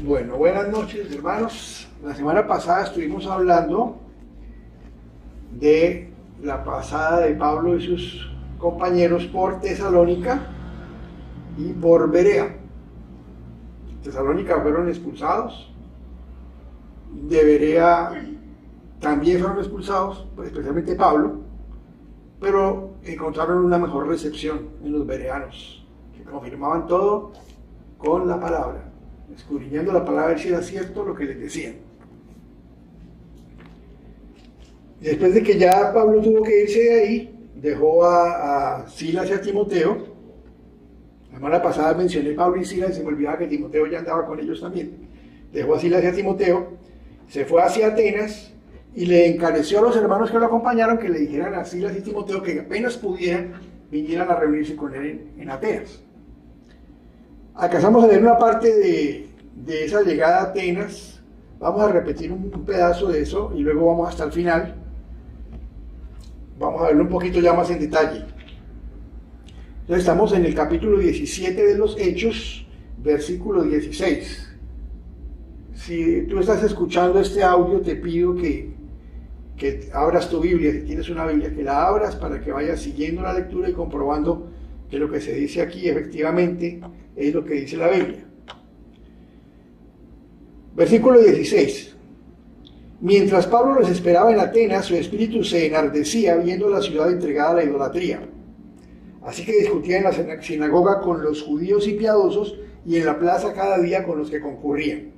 Bueno, buenas noches, hermanos. La semana pasada estuvimos hablando de la pasada de Pablo y sus compañeros por Tesalónica y por Berea. Tesalónica fueron expulsados, de Berea también fueron expulsados, pues especialmente Pablo, pero encontraron una mejor recepción en los bereanos, que confirmaban todo con la palabra, escudriñando la palabra, a ver si era cierto lo que les decían. Después de que ya Pablo tuvo que irse de ahí, dejó a Silas y a Timoteo. La semana pasada mencioné Pablo y Silas y se me olvidaba que Timoteo ya andaba con ellos también. Dejó a Silas y a Timoteo, se fue hacia Atenas y le encareció a los hermanos que lo acompañaron que le dijeran a Silas y Timoteo que apenas pudieran vinieran a reunirse con él en Atenas. Alcanzamos a leer una parte de esa llegada a Atenas. Vamos a repetir un pedazo de eso y luego vamos hasta el final. Vamos a verlo un poquito ya más en detalle. Entonces estamos en el capítulo 17 de los Hechos, versículo 16. Si tú estás escuchando este audio, te pido que abras tu Biblia, si tienes una Biblia, que la abras para que vayas siguiendo la lectura y comprobando que lo que se dice aquí efectivamente es lo que dice la Biblia. Versículo 16. Mientras Pablo los esperaba en Atenas, su espíritu se enardecía viendo la ciudad entregada a la idolatría. Así que discutía en la sinagoga con los judíos y piadosos y en la plaza cada día con los que concurrían.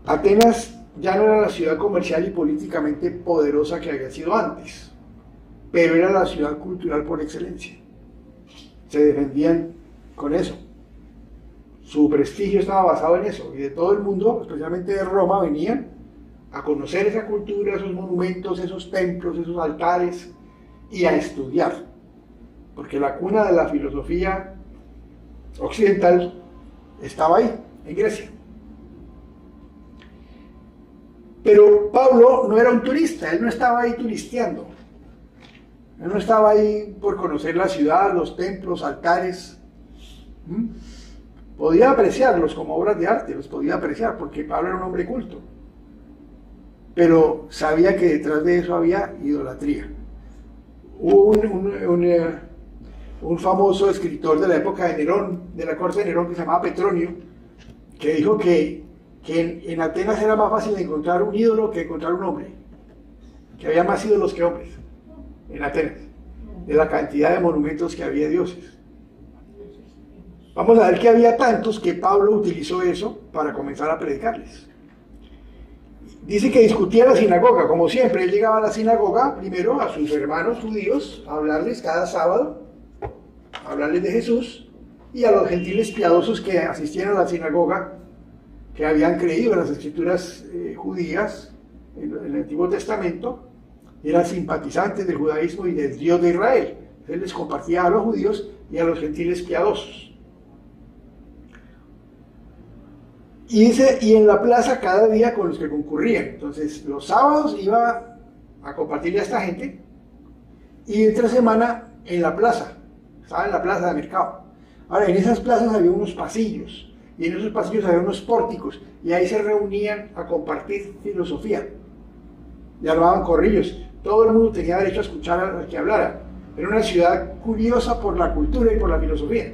Atenas ya no era la ciudad comercial y políticamente poderosa que había sido antes, pero era la ciudad cultural por excelencia. Se defendían con eso. Su prestigio estaba basado en eso, y de todo el mundo, especialmente de Roma, venían a conocer esa cultura, esos monumentos, esos templos, esos altares, y a estudiar, porque la cuna de la filosofía occidental estaba ahí, en Grecia. Pero Pablo no era un turista, él no estaba ahí turisteando, él no estaba ahí por conocer la ciudad, los templos, altares. Podía apreciarlos como obras de arte, los podía apreciar porque Pablo era un hombre culto, pero sabía que detrás de eso había idolatría. Un famoso escritor de la época de Nerón, de la corte de Nerón, que se llamaba Petronio, que dijo que en Atenas era más fácil encontrar un ídolo que encontrar un hombre, que había más ídolos que hombres en Atenas, de la cantidad de monumentos que había de dioses. Vamos a ver que había tantos que Pablo utilizó eso para comenzar a predicarles. Dice que discutía en la sinagoga, como siempre, él llegaba a la sinagoga primero a sus hermanos judíos, a hablarles cada sábado, a hablarles de Jesús, y a los gentiles piadosos que asistían a la sinagoga, que habían creído en las escrituras judías, en el Antiguo Testamento, eran simpatizantes del judaísmo y del Dios de Israel. Él les compartía a los judíos y a los gentiles piadosos. Y dice, y en la plaza cada día con los que concurrían. Entonces, los sábados iba a compartirle a esta gente, y entre semana en la plaza, estaba en la plaza de mercado. Ahora, en esas plazas había unos pasillos, y en esos pasillos había unos pórticos, y ahí se reunían a compartir filosofía. Y armaban corrillos. Todo el mundo tenía derecho a escuchar al que hablara. Era una ciudad curiosa por la cultura y por la filosofía.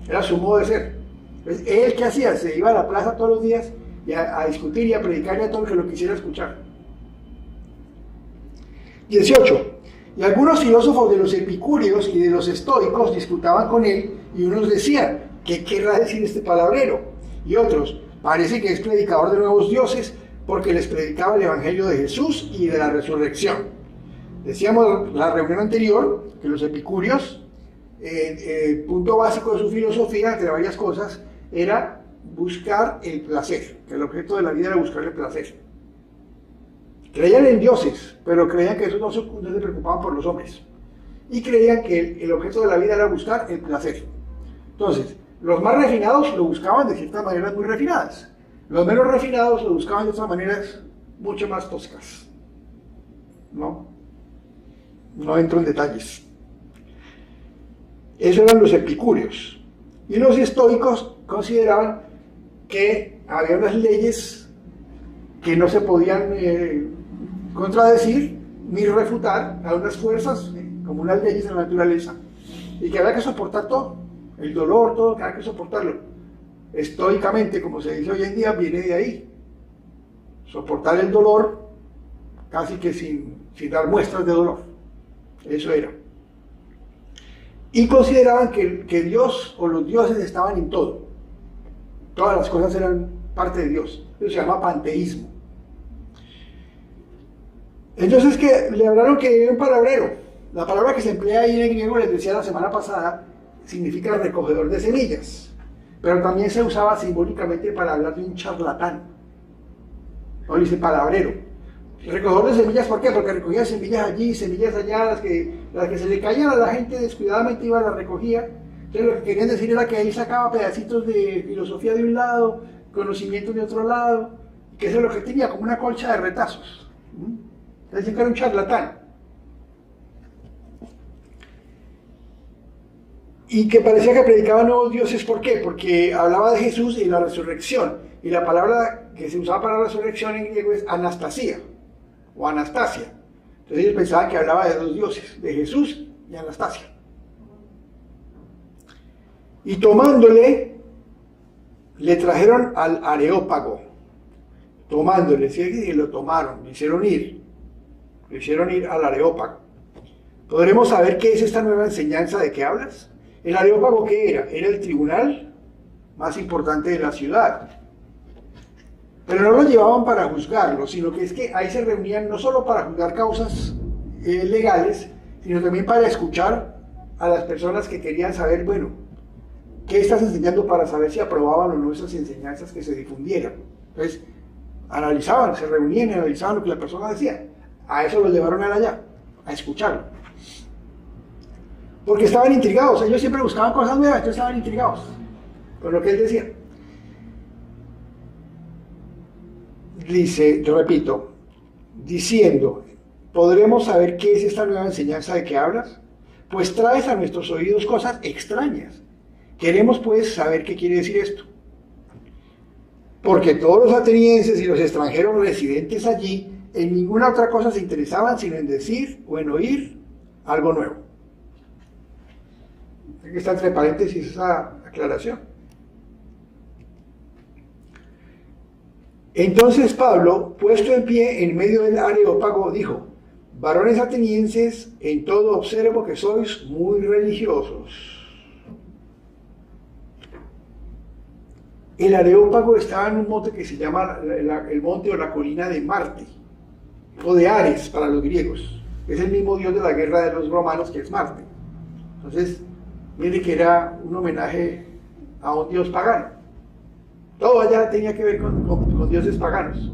Era su modo de ser. Entonces, él, ¿qué hacía? Se iba a la plaza todos los días y a discutir y a predicarle a todo el que lo quisiera escuchar. 18. Y algunos filósofos de los epicúreos y de los estoicos disputaban con él, y unos decían, ¿qué querrá decir este palabrero? Y otros, parece que es predicador de nuevos dioses, porque les predicaba el evangelio de Jesús y de la resurrección. Decíamos la reunión anterior que los epicúreos, el punto básico de su filosofía, entre varias cosas, era buscar el placer, que el objeto de la vida era buscar el placer. Creían en dioses, pero creían que eso no se preocupaban por los hombres. Y creían que el objeto de la vida era buscar el placer. Entonces, los más refinados lo buscaban de ciertas maneras muy refinadas. Los menos refinados lo buscaban de otras maneras mucho más toscas. No entro en detalles. Esos eran los epicúreos. Y los estoicos consideraban que había unas leyes que no se podían contradecir ni refutar, a unas fuerzas, como unas leyes de la naturaleza, y que había que soportar todo, el dolor, todo, que había que soportarlo. Estoicamente, como se dice hoy en día, viene de ahí. Soportar el dolor casi que sin dar muestras de dolor. Eso era. Y consideraban que Dios o los dioses estaban en todo. Todas las cosas eran parte de Dios. Eso se llama panteísmo. Entonces que le hablaron que era un palabrero. La palabra que se emplea ahí en griego, les decía la semana pasada, significa recogedor de semillas. Pero también se usaba simbólicamente para hablar de un charlatán. O dice palabrero. Recogedor de semillas, ¿por qué? Porque recogía semillas allí, semillas allá, las que se le caían a la gente descuidadamente iba, las recogía. Entonces lo que querían decir era que ahí sacaba pedacitos de filosofía de un lado, conocimientos de otro lado, que eso es lo que tenía, como una colcha de retazos. Entonces era un charlatán. Y que parecía que predicaba nuevos dioses, ¿por qué? Porque hablaba de Jesús y la resurrección. Y la palabra que se usaba para resurrección en griego es Anastasía, o Anastasia. Entonces ellos pensaban que hablaba de dos dioses, de Jesús y Anastasia. Y tomándole, le trajeron al Areópago. Tomándole, ¿sí? Y lo tomaron, le hicieron ir al Areópago. ¿Podremos saber qué es esta nueva enseñanza de que hablas? ¿El Areópago qué era? Era el tribunal más importante de la ciudad. Pero no lo llevaban para juzgarlo, sino que es que ahí se reunían no solo para juzgar causas legales, sino también para escuchar a las personas que querían saber, bueno, ¿qué estás enseñando? Para saber si aprobaban o no esas enseñanzas que se difundieran. Entonces, analizaban, se reunían y analizaban lo que la persona decía. A eso los llevaron a allá, a escucharlo. Porque estaban intrigados, ellos siempre buscaban cosas nuevas, entonces estaban intrigados con lo que él decía. Dice, repito, diciendo, ¿podremos saber qué es esta nueva enseñanza de que hablas? Pues traes a nuestros oídos cosas extrañas. Queremos pues saber qué quiere decir esto. Porque todos los atenienses y los extranjeros residentes allí en ninguna otra cosa se interesaban sino en decir o en oír algo nuevo. Aquí está entre paréntesis esa aclaración. Entonces Pablo, puesto en pie en medio del Areópago, dijo: varones atenienses, en todo observo que sois muy religiosos. El Areópago estaba en un monte que se llama el monte o la colina de Marte, o de Ares para los griegos. Es el mismo dios de la guerra de los romanos, que es Marte. Entonces, mire que era un homenaje a un dios pagano. Todo allá tenía que ver con dioses paganos.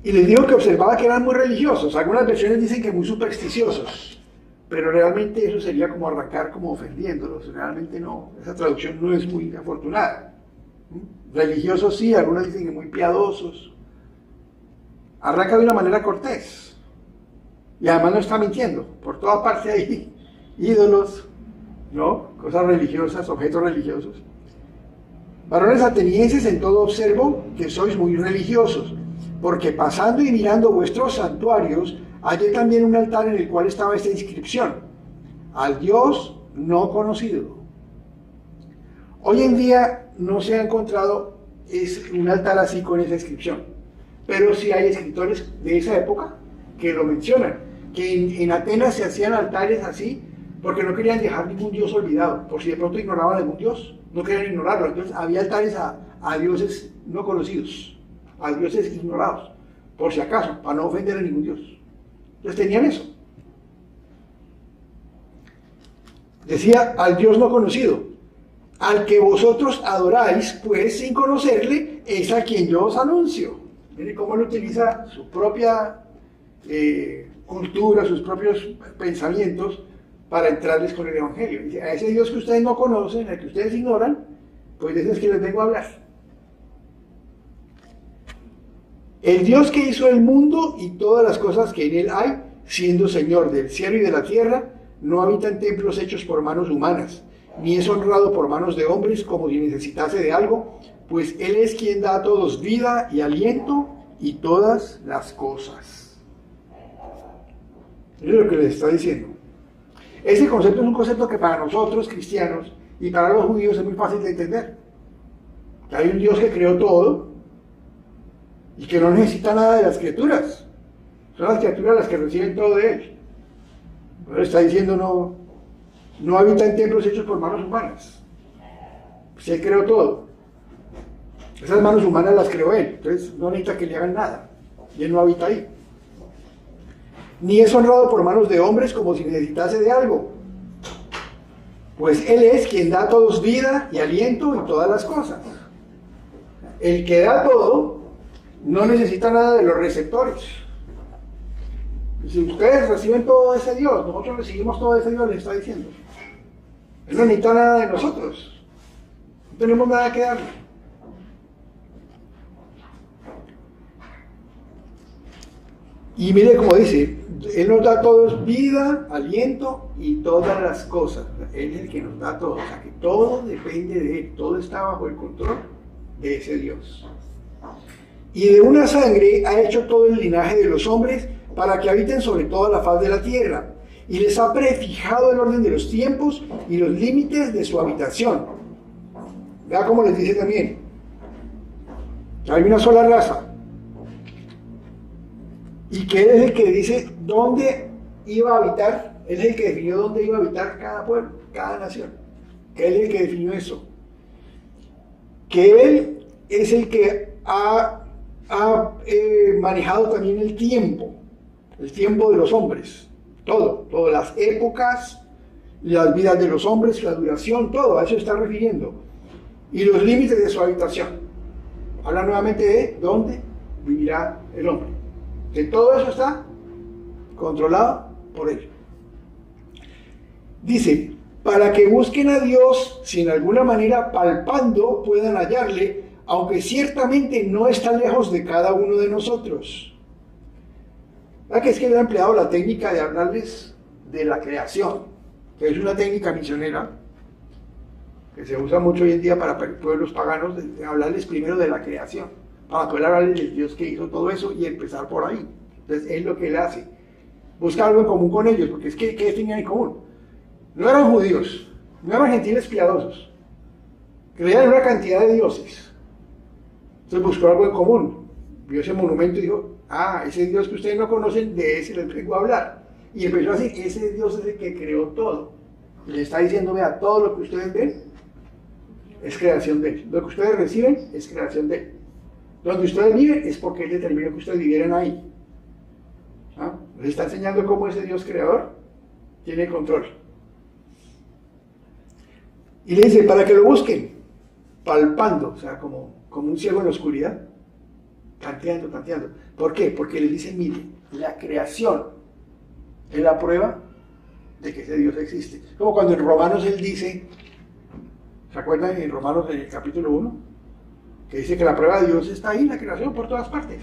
Y les digo que observaba que eran muy religiosos. Algunas versiones dicen que muy supersticiosos, pero realmente eso sería como arrancar como ofendiéndolos. Realmente no, esa traducción no es muy afortunada. Religiosos sí, algunos dicen que muy piadosos. Arranca de una manera cortés. Y además no está mintiendo. Por toda parte hay ídolos, ¿no? Cosas religiosas, objetos religiosos. Varones atenienses, en todo observo que sois muy religiosos, porque pasando y mirando vuestros santuarios, hallé también un altar en el cual estaba esta inscripción: al Dios no conocido. Hoy en día no se ha encontrado un altar así con esa inscripción, pero sí hay escritores de esa época que lo mencionan, que en Atenas se hacían altares así porque no querían dejar ningún dios olvidado, por si de pronto ignoraban algún dios, no querían ignorarlo. Entonces había altares a dioses no conocidos, a dioses ignorados, por si acaso, para no ofender a ningún dios. Entonces tenían eso. Decía: al Dios no conocido, al que vosotros adoráis, pues sin conocerle, es a quien yo os anuncio. Miren cómo él utiliza su propia cultura, sus propios pensamientos para entrarles con el Evangelio. Dice: a ese Dios que ustedes no conocen, al que ustedes ignoran, pues de ese es que les vengo a hablar. El Dios que hizo el mundo y todas las cosas que en él hay, siendo Señor del cielo y de la tierra, no habita en templos hechos por manos humanas, ni es honrado por manos de hombres como si necesitase de algo, pues Él es quien da a todos vida y aliento y todas las cosas. Eso es lo que les está diciendo. Ese concepto es un concepto que para nosotros cristianos y para los judíos es muy fácil de entender. Que hay un Dios que creó todo y que no necesita nada de las criaturas. Son las criaturas las que reciben todo de Él. Pero está diciendo no habita en templos hechos por manos humanas. Pues Él creó todo. Esas manos humanas las creó Él, entonces no necesita que le hagan nada. Y Él no habita ahí. Ni es honrado por manos de hombres como si necesitase de algo. Pues Él es quien da a todos vida y aliento y todas las cosas. El que da todo no necesita nada de los receptores. Si ustedes reciben todo ese Dios, nosotros recibimos todo ese Dios, les está diciendo. Él no necesita nada de nosotros. No tenemos nada que darle. Y mire cómo dice, Él nos da a todos vida, aliento y todas las cosas. Él es el que nos da todo. O sea, que todo depende de Él. Todo está bajo el control de ese Dios. Y de una sangre ha hecho todo el linaje de los hombres para que habiten sobre toda la faz de la tierra. Y les ha prefijado el orden de los tiempos y los límites de su habitación. Vea cómo les dice también. Hay una sola raza. Y que Él es el que dice dónde iba a habitar. Él es el que definió dónde iba a habitar cada pueblo, cada nación. Que Él es el que definió eso. Que Él es el que ha manejado también el tiempo de los hombres, todas las épocas, las vidas de los hombres, la duración, todo, a eso está refiriendo. Y los límites de su habitación. Habla nuevamente de dónde vivirá el hombre. Que todo eso está controlado por Él. Dice, para que busquen a Dios, si en alguna manera palpando puedan hallarle, aunque ciertamente no está lejos de cada uno de nosotros. ¿Verdad que es que él ha empleado la técnica de hablarles de la creación? Que es una técnica misionera que se usa mucho hoy en día para pueblos paganos, de hablarles primero de la creación, para poder hablarles del Dios que hizo todo eso y empezar por ahí. Entonces es lo que él hace. Busca algo en común con ellos, porque es que ¿qué tenían en común? No eran judíos, no eran gentiles piadosos, creían en una cantidad de dioses. Entonces buscó algo en común, vio ese monumento y dijo, ese Dios que ustedes no conocen, de ese les vengo a hablar. Y empezó a decir, ese Dios es el que creó todo. Y le está diciendo, vea, todo lo que ustedes ven es creación de Él. Lo que ustedes reciben es creación de Él. Donde ustedes viven es porque Él determinó que ustedes vivieran ahí. Les está enseñando cómo ese Dios creador tiene control. Y le dice, para que lo busquen, palpando, o sea, como un ciego en la oscuridad, tanteando. ¿Por qué? Porque le dicen, mire, la creación es la prueba de que ese Dios existe. Como cuando en Romanos él dice, ¿se acuerdan en Romanos en el capítulo 1? Que dice que la prueba de Dios está ahí, la creación por todas partes.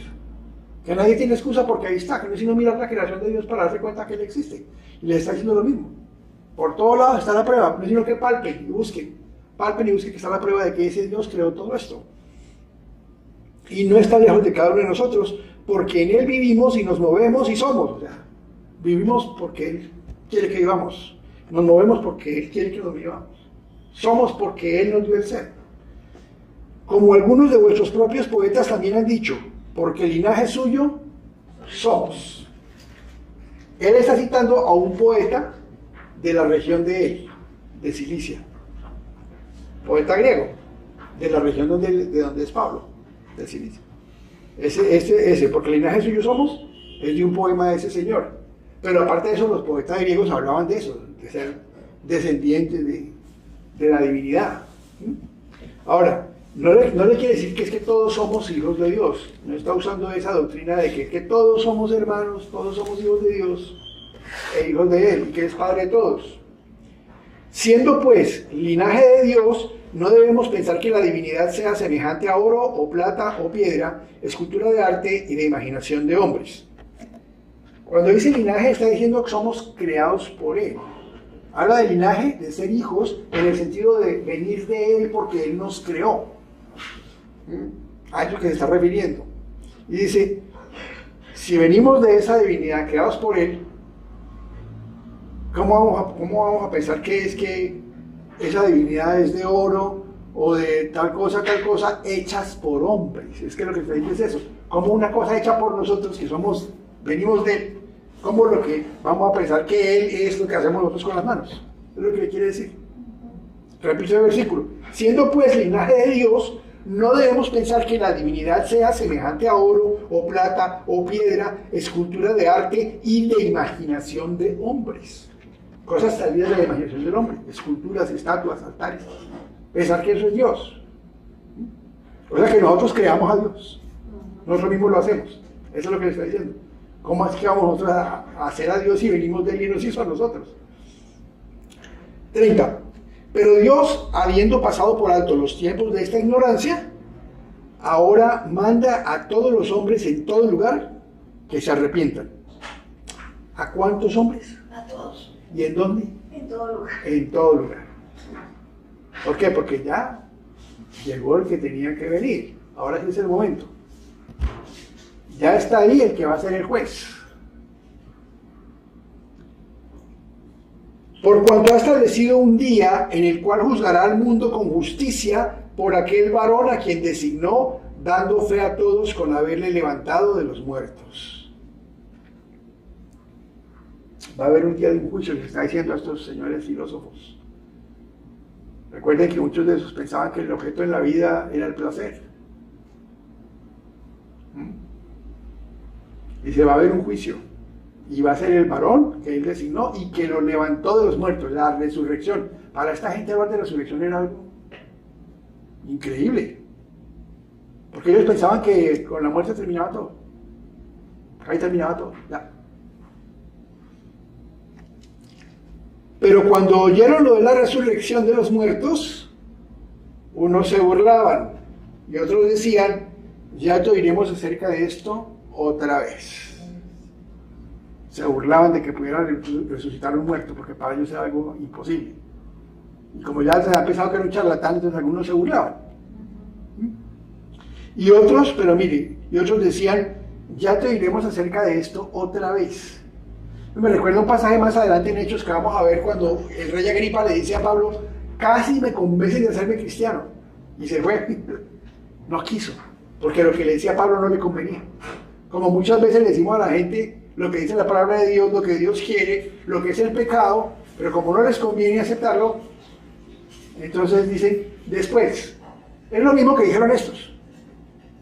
Que nadie tiene excusa porque ahí está, que no es sino mirar la creación de Dios para darse cuenta que Él existe. Y le está diciendo lo mismo. Por todos lados está la prueba, no es sino que palpen y busquen que está la prueba de que ese Dios creó todo esto. Y no está lejos de cada uno de nosotros, porque en Él vivimos y nos movemos y somos. O sea, vivimos porque Él quiere que vivamos. Nos movemos porque Él quiere que nos vivamos. Somos porque Él nos dio el ser. Como algunos de vuestros propios poetas también han dicho, porque el linaje suyo somos. Él está citando a un poeta de la región de Cilicia. Poeta griego, de la región de donde es Pablo, de Cilicia. Ese, porque el linaje suyo somos, es de un poema de ese señor. Pero aparte de eso, los poetas griegos hablaban de eso, de ser descendientes de la divinidad. Ahora, no le quiere decir que es que todos somos hijos de Dios. No está usando esa doctrina de que todos somos hermanos, todos somos hijos de Dios e hijos de Él, y que es Padre de todos. Siendo pues linaje de Dios, no debemos pensar que la divinidad sea semejante a oro o plata o piedra, escultura de arte y de imaginación de hombres. Cuando dice linaje está diciendo que somos creados por Él. Habla del linaje, de ser hijos, en el sentido de venir de Él porque Él nos creó. A eso que se está refiriendo. Y dice, si venimos de esa divinidad, creados por Él, ¿cómo vamos a pensar que es que esa divinidad es de oro o de tal cosa, hechas por hombres? Es que lo que está diciendo es eso. Como una cosa hecha por nosotros, que venimos de Él, como lo que vamos a pensar que Él es lo que hacemos nosotros con las manos. Es lo que le quiere decir. Repito el versículo. Siendo pues linaje de Dios, no debemos pensar que la divinidad sea semejante a oro, o plata, o piedra, escultura de arte y de imaginación de hombres. Cosas salidas de la imaginación del hombre, esculturas, estatuas, altares. Pensar que eso es Dios. O sea que nosotros creamos a Dios. Nosotros mismos lo hacemos. Eso es lo que le está diciendo. ¿Cómo es que vamos nosotros a hacer a Dios si venimos de Él y nos hizo a nosotros? 30. Pero Dios, habiendo pasado por alto los tiempos de esta ignorancia, ahora manda a todos los hombres en todo lugar que se arrepientan. ¿A cuántos hombres? A todos. ¿Y en dónde? En todo lugar. En todo lugar. ¿Por qué? Porque ya llegó el que tenía que venir. Ahora sí es el momento. Ya está ahí el que va a ser el juez. Por cuanto ha establecido un día en el cual juzgará al mundo con justicia por aquel varón a quien designó, dando fe a todos con haberle levantado de los muertos. Va a haber un día de un juicio, les está diciendo a estos señores filósofos. Recuerden que muchos de esos pensaban que el objeto en la vida era el placer. Dice, va a haber un juicio. Y va a ser el varón que él designó y que lo levantó de los muertos, la resurrección. Para esta gente hablar de resurrección era algo increíble. Porque ellos pensaban que con la muerte terminaba todo. Ahí terminaba todo, ya. Pero cuando oyeron lo de la resurrección de los muertos, unos se burlaban y otros decían, ya te oiremos acerca de esto otra vez. Se burlaban de que pudieran resucitar un muerto, porque para ellos era algo imposible. Y como ya se ha empezado a que era un charlatán, entonces algunos se burlaban. Y otros, pero mire, y otros decían, ya te diremos acerca de esto otra vez. Me recuerdo un pasaje más adelante en Hechos que vamos a ver cuando el rey Agripa le dice a Pablo, casi me convence de hacerme cristiano. Y se fue. No quiso, porque lo que le decía a Pablo no le convenía. Como muchas veces le decimos a la gente lo que dice la palabra de Dios, lo que Dios quiere, lo que es el pecado, pero como no les conviene aceptarlo, entonces dicen después. Es lo mismo que dijeron estos.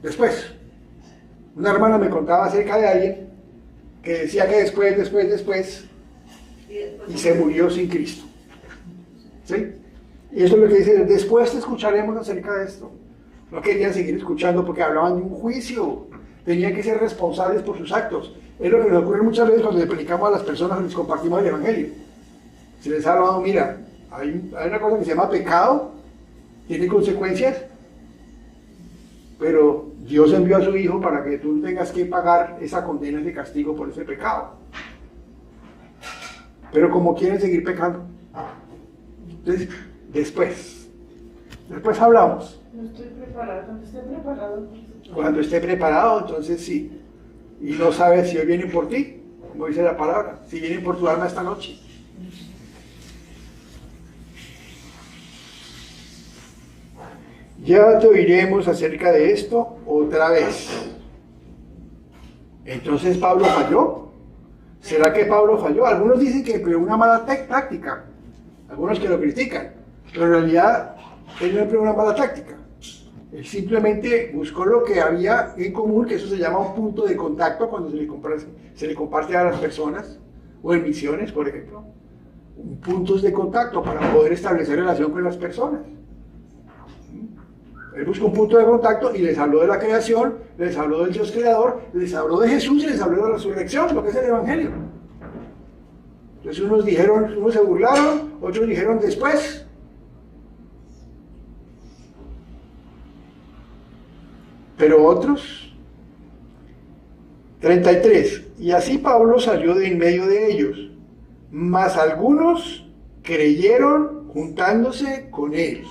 Después. Una hermana me contaba acerca de alguien que decía que después, y se murió sin Cristo. ¿Sí? Y eso es lo que dice, después te escucharemos acerca de esto. No querían seguir escuchando porque hablaban de un juicio. Tenían que ser responsables por sus actos. Es lo que nos ocurre muchas veces cuando le predicamos a las personas y les compartimos el Evangelio. Se les ha hablado, mira, hay una cosa que se llama pecado, tiene consecuencias, pero Dios envió a su Hijo para que tú tengas que pagar esa condena, ese castigo por ese pecado. Pero como quieren seguir pecando. Entonces, después hablamos. No estoy preparado, cuando esté preparado. Cuando esté preparado, entonces sí. Y no sabes si hoy vienen por ti, como dice la palabra, si vienen por tu alma esta noche. Ya te oiremos acerca de esto otra vez. Entonces Pablo falló. ¿Será que Pablo falló? Algunos dicen que empleó una mala táctica, algunos que lo critican, pero en realidad él no empleó una mala táctica. Él simplemente buscó lo que había en común, que eso se llama un punto de contacto cuando se le comparte a las personas, o en misiones, por ejemplo, puntos de contacto para poder establecer relación con las personas. Él buscó un punto de contacto y les habló de la creación, les habló del Dios creador, les habló de Jesús y les habló de la resurrección, lo que es el Evangelio. Entonces unos se burlaron, otros dijeron después. Pero otros, 33, y así Pablo salió de en medio de ellos, mas algunos creyeron juntándose con él,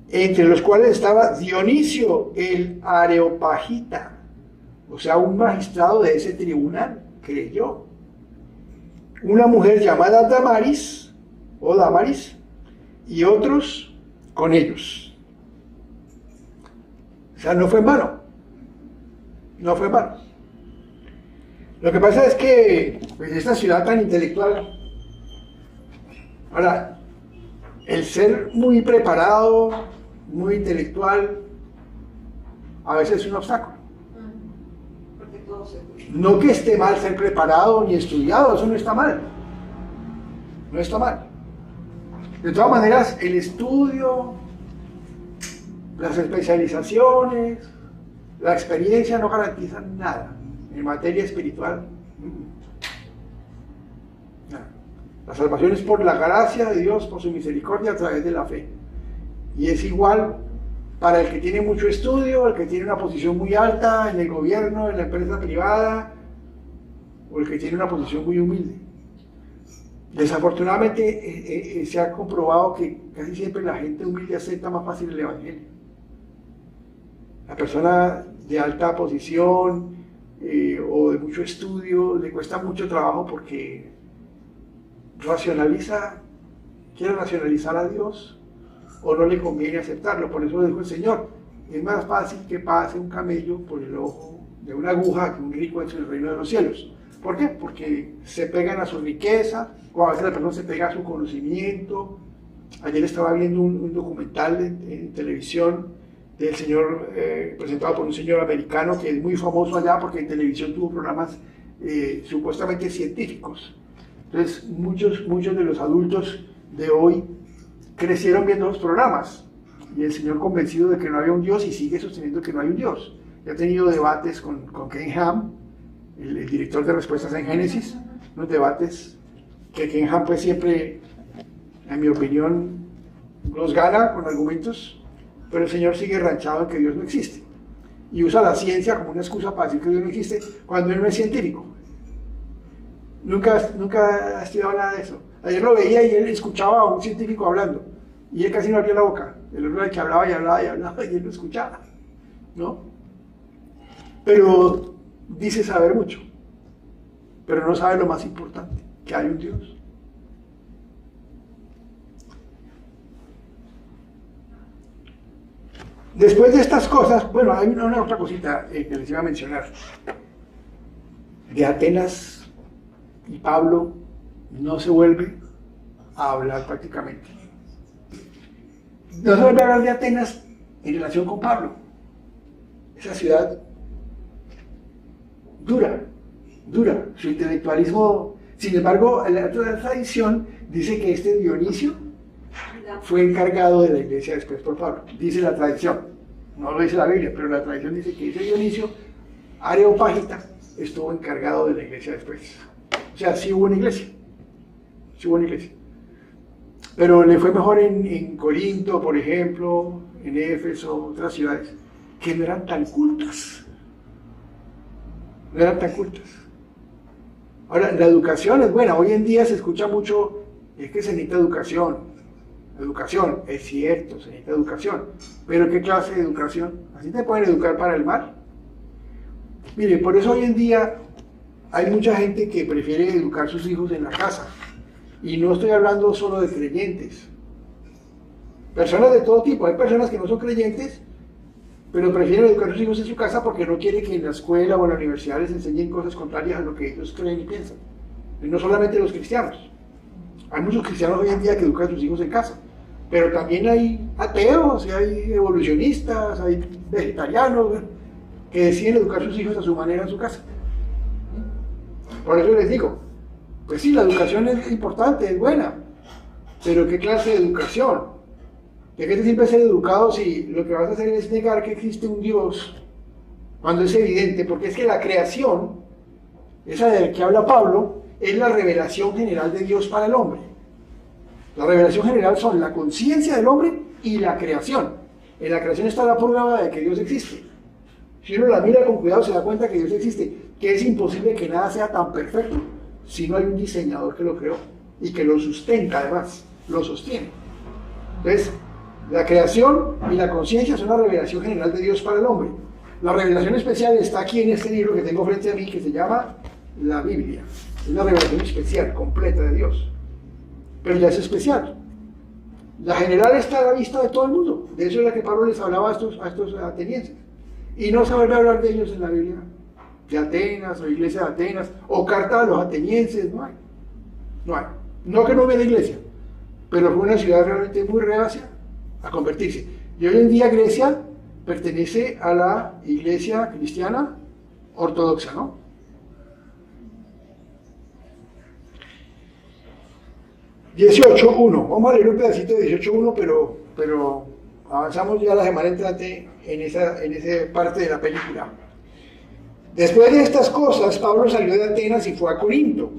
entre los cuales estaba Dionisio el Areopagita, o sea, un magistrado de ese tribunal, creyó. Una mujer llamada Damaris, o Damaris, y otros con ellos. O sea, no fue en vano. No fue en vano. Lo que pasa es que, pues, esta ciudad tan intelectual, ahora, el ser muy preparado, muy intelectual, a veces es un obstáculo. Porque todo se puede. No que esté mal ser preparado ni estudiado, eso no está mal. No está mal. De todas maneras, el estudio, las especializaciones, la experiencia no garantizan nada en materia espiritual. Nada. La salvación es por la gracia de Dios, por su misericordia a través de la fe. Y es igual para el que tiene mucho estudio, el que tiene una posición muy alta en el gobierno, en la empresa privada, o el que tiene una posición muy humilde. Desafortunadamente se ha comprobado que casi siempre la gente humilde acepta más fácil el evangelio. La persona de alta posición o de mucho estudio le cuesta mucho trabajo porque quiere racionalizar a Dios o no le conviene aceptarlo. Por eso dijo el Señor, es más fácil que pase un camello por el ojo de una aguja que un rico entre el reino de los cielos. ¿Por qué? Porque se pegan a su riqueza, o a veces la persona se pega a su conocimiento. Ayer estaba viendo un documental en televisión del señor, presentado por un señor americano que es muy famoso allá porque en televisión tuvo programas supuestamente científicos. Entonces muchos de los adultos de hoy crecieron viendo los programas y el señor convencido de que no había un Dios y sigue sosteniendo que no hay un Dios. Ya ha tenido debates con Ken Ham, el director de Respuestas en Génesis, unos debates que Ken Ham pues siempre, en mi opinión, los gana con argumentos, pero el señor sigue ranchado en que Dios no existe y usa la ciencia como una excusa para decir que Dios no existe cuando él no es científico. Nunca ha estudiado nada de eso. Ayer lo veía y él escuchaba a un científico hablando y él casi no abría la boca. El otro era el que hablaba y hablaba y hablaba y él lo escuchaba, ¿no? Pero dice saber mucho, pero no sabe lo más importante, que hay un Dios. Después de estas cosas, bueno, hay una otra cosita que les iba a mencionar. De Atenas y Pablo no se vuelve a hablar prácticamente. No se vuelve a hablar de Atenas en relación con Pablo. Esa ciudad dura, su intelectualismo. Sin embargo, la tradición dice que este Dionisio fue encargado de la iglesia después por Pablo. Dice la tradición, no lo dice la Biblia, pero la tradición dice que ese Dionisio Areopagita estuvo encargado de la iglesia después. O sea, sí hubo una iglesia. Pero le fue mejor en Corinto, por ejemplo, en Éfeso, otras ciudades, que no eran tan cultas. Ahora, la educación es buena. Hoy en día se escucha mucho, es que se necesita educación. Educación, es cierto, se necesita educación. Pero ¿qué clase de educación? ¿Así te pueden educar para el mal? Mire, por eso hoy en día hay mucha gente que prefiere educar a sus hijos en la casa. Y no estoy hablando solo de creyentes. Personas de todo tipo. Hay personas que no son creyentes, pero prefieren educar a sus hijos en su casa porque no quieren que en la escuela o en la universidad les enseñen cosas contrarias a lo que ellos creen y piensan. Y no solamente los cristianos. Hay muchos cristianos hoy en día que educan a sus hijos en casa, pero también hay ateos, y hay evolucionistas, hay vegetarianos que deciden educar a sus hijos a su manera en su casa. Por eso les digo, pues sí, la educación es importante, es buena, pero ¿qué clase de educación? ¿De qué te sirve ser educado si lo que vas a hacer es negar que existe un Dios cuando es evidente? Porque es que la creación, esa de la que habla Pablo, es la revelación general de Dios para el hombre. La revelación general son la conciencia del hombre y la creación. En la creación está la prueba de que Dios existe. Si uno la mira con cuidado se da cuenta que Dios existe, que es imposible que nada sea tan perfecto si no hay un diseñador que lo creó. y que lo sustenta además, lo sostiene. Entonces, la creación y la conciencia son la revelación general de Dios para el hombre. La revelación especial está aquí en este libro que tengo frente a mí, que se llama la Biblia. Es la revelación especial, completa de Dios. Pero ya es especial. La general está a la vista de todo el mundo. De eso es la que Pablo les hablaba a estos atenienses. Y no se vuelve a hablar de ellos en la Biblia. De Atenas, o iglesia de Atenas, o carta a los atenienses, no hay. No hay. No que no hubiera iglesia, pero fue una ciudad realmente muy reacia a convertirse. Y hoy en día Grecia pertenece a la iglesia cristiana ortodoxa, ¿no? (18.1) Vamos a leer un pedacito de 18.1, pero avanzamos ya la semana entrante en esa parte de la película. Después de estas cosas, Pablo salió de Atenas y fue a Corinto.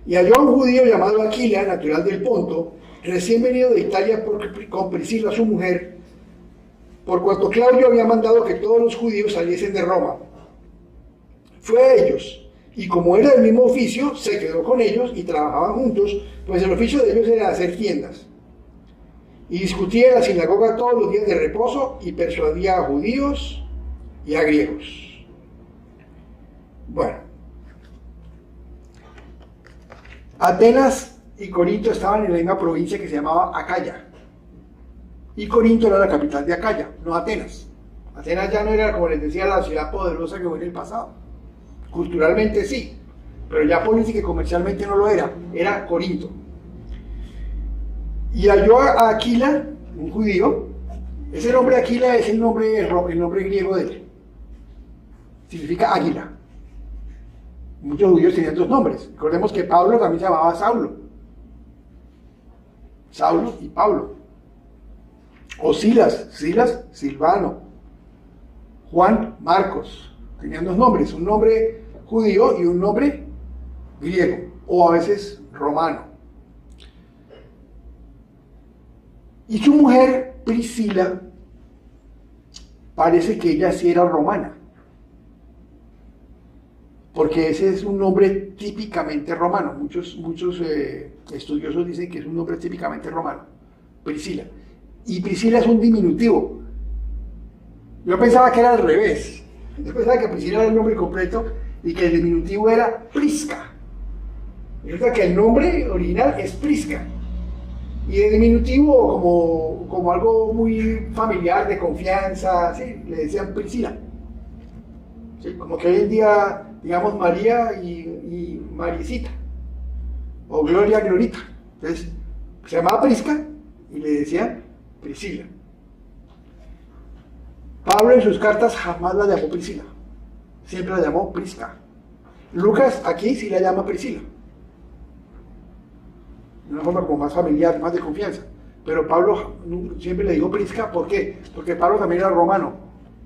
Y halló a un judío llamado Aquila, natural del Ponto, recién venido de Italia con Priscila, su mujer, por cuanto Claudio había mandado que todos los judíos saliesen de Roma. Fue a ellos, y como era del mismo oficio, se quedó con ellos y trabajaban juntos, pues el oficio de ellos era hacer tiendas. Y discutía en la sinagoga todos los días de reposo y persuadía a judíos y a griegos. Bueno, Atenas y Corinto estaban en la misma provincia que se llamaba Acaya. Y Corinto era la capital de Acaya, no Atenas. Atenas ya no era, como les decía, la ciudad poderosa que fue en el pasado. Culturalmente sí, pero ya política y comercialmente no lo era. Era Corinto. Y halló a Aquila, un judío. Ese nombre Aquila es el nombre griego de él. Significa águila. Muchos judíos tenían dos nombres. Recordemos que Pablo también se llamaba Saulo. Saulo y Pablo. O Silas, Silvano. Juan, Marcos. Tenían dos nombres, un nombre judío y un nombre griego, o a veces romano. Y su mujer, Priscila, parece que ella sí era romana, porque ese es un nombre típicamente romano. Muchos estudiosos dicen que es un nombre típicamente romano, Priscila. Y Priscila es un diminutivo. Yo pensaba que era al revés. Yo pensaba que Priscila era el nombre completo y que el diminutivo era Prisca. Resulta que el nombre original es Prisca. Y el diminutivo como algo muy familiar, de confianza, ¿sí? Le decían Priscila. ¿Sí? Como que hoy en día, digamos, María y Maricita. O Gloria, Glorita. Entonces, se llamaba Prisca y le decían Priscila. Pablo en sus cartas jamás la llamó Priscila, siempre la llamó Prisca. Lucas aquí sí la llama Priscila, de una forma como más familiar, más de confianza. Pero Pablo siempre le dijo Prisca. ¿Por qué? Porque Pablo también era romano,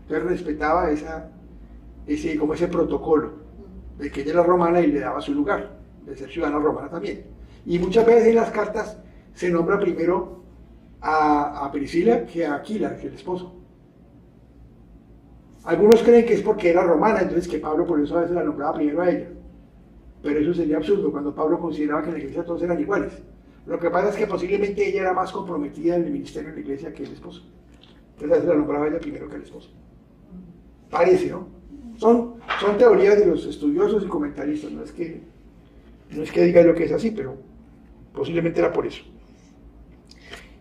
entonces respetaba ese protocolo de que ella era romana y le daba su lugar de ser ciudadana romana también. Y muchas veces en las cartas se nombra primero a Priscila que a Aquila, que es el esposo. Algunos creen que es porque era romana, entonces que Pablo por eso a veces la nombraba primero a ella. Pero eso sería absurdo cuando Pablo consideraba que en la iglesia todos eran iguales. Lo que pasa es que posiblemente ella era más comprometida en el ministerio de la iglesia que el esposo. Entonces a veces la nombraba a ella primero que el esposo. Parece, ¿no? Son teorías de los estudiosos y comentaristas, no es que diga lo que es así, pero posiblemente era por eso.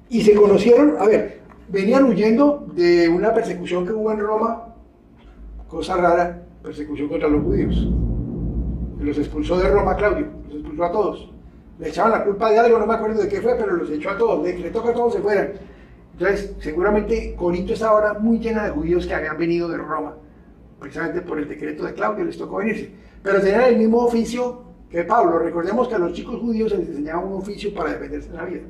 Y se conocieron, venían huyendo de una persecución que hubo en Roma. Cosa rara, persecución contra los judíos. Los expulsó de Roma Claudio, los expulsó a todos. Le echaban la culpa de algo, no me acuerdo de qué fue, pero los echó a todos, decretó que todos se fueran. Entonces, seguramente Corinto está ahora muy llena de judíos que habían venido de Roma, precisamente por el decreto de Claudio, les tocó venirse. Pero tenían el mismo oficio que Pablo. Recordemos que a los chicos judíos se les enseñaba un oficio para defenderse de la vida.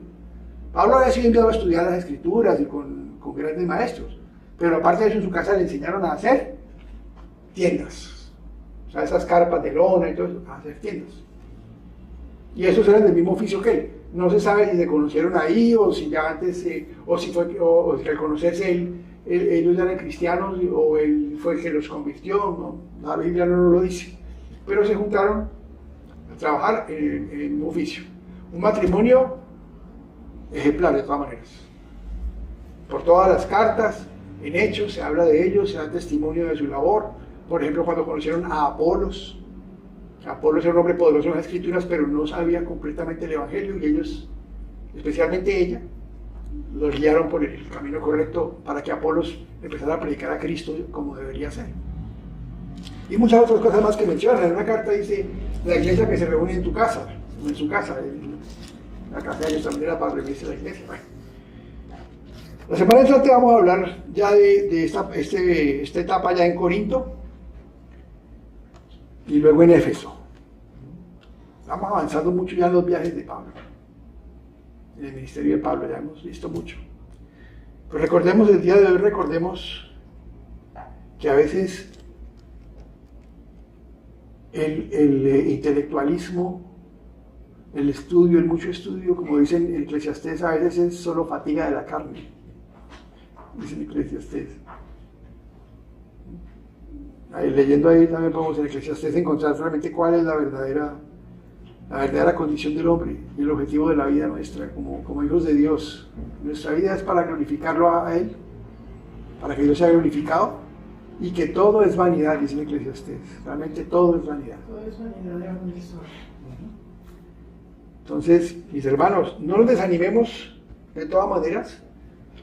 Pablo había sido enviado a estudiar las escrituras y con grandes maestros, pero aparte de eso en su casa le enseñaron a hacer tiendas, o sea, esas carpas de lona y todo eso, a hacer tiendas. Y esos eran del mismo oficio que él. No se sabe si se conocieron ahí o si ya antes, o si al conocerse ellos eran cristianos o él fue el que los convirtió, ¿no? La Biblia no lo dice. Pero se juntaron a trabajar en un oficio. Un matrimonio ejemplar de todas maneras. Por todas las cartas, en hechos, se habla de ellos, se da testimonio de su labor. Por ejemplo, cuando conocieron a Apolos. Apolos era un hombre poderoso en las escrituras, pero no sabía completamente el evangelio, y ellos, especialmente ella, los guiaron por el camino correcto para que Apolos empezara a predicar a Cristo como debería ser. Y muchas otras cosas más que mencionan. En una carta dice, la iglesia que se reúne en tu casa, en su casa. La casa de ellos también era para reunirse la iglesia. Bueno. La semana entrante vamos a hablar ya de esta etapa ya en Corinto y luego en Éfeso. Estamos avanzando mucho ya en los viajes de Pablo. En el ministerio de Pablo ya hemos visto mucho. Pero recordemos, el día de hoy recordemos que a veces el intelectualismo, el estudio, el mucho estudio, como dicen en Eclesiastés, a veces es solo fatiga de la carne. Dicen Eclesiastés. Leyendo ahí también podemos en Eclesiastés encontrar realmente cuál es la verdadera condición del hombre y el objetivo de la vida nuestra como hijos de Dios. Nuestra vida es para glorificarlo a Él, para que Dios sea glorificado, y que todo es vanidad, dice Eclesiastés. Realmente todo es vanidad. Todo es vanidad de algún sol. Entonces, mis hermanos, no nos desanimemos de todas maneras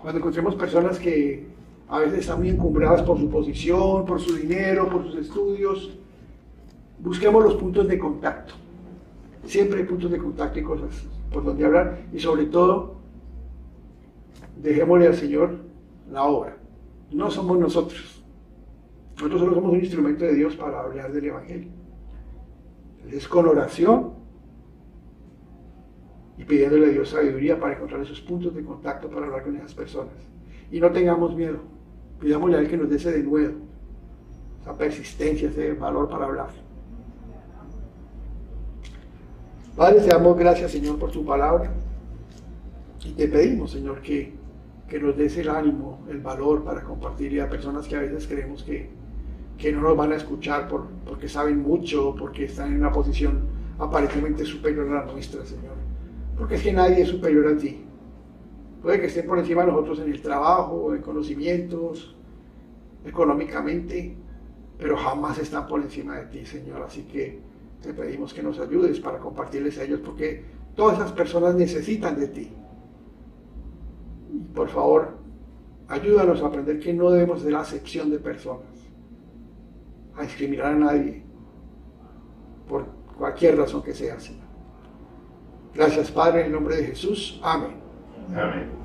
cuando encontremos personas que a veces están muy encumbradas por su posición, por su dinero, por sus estudios. Busquemos los puntos de contacto. Siempre hay puntos de contacto y cosas por donde hablar, y sobre todo, dejémosle al Señor la obra. No somos nosotros. Nosotros solo somos un instrumento de Dios para hablar del Evangelio. Es con oración y pidiéndole a Dios sabiduría para encontrar esos puntos de contacto para hablar con esas personas. Y no tengamos miedo. Pidámosle a Él que nos dé ese denuedo, esa persistencia, ese valor para hablar. Padre, te damos gracias, Señor, por tu palabra. Y te pedimos, Señor, que nos des el ánimo, el valor para compartirle a personas que a veces creemos que no nos van a escuchar porque saben mucho, porque están en una posición aparentemente superior a la nuestra, Señor. Porque es que nadie es superior a ti. Puede que estén por encima de nosotros en el trabajo, en conocimientos, económicamente, pero jamás están por encima de ti, Señor. Así que te pedimos que nos ayudes para compartirles a ellos, porque todas esas personas necesitan de ti. Y por favor, ayúdanos a aprender que no debemos hacer acepción de personas, a discriminar a nadie, por cualquier razón que sea, Señor. Gracias, Padre, en el nombre de Jesús. Amén. Amén.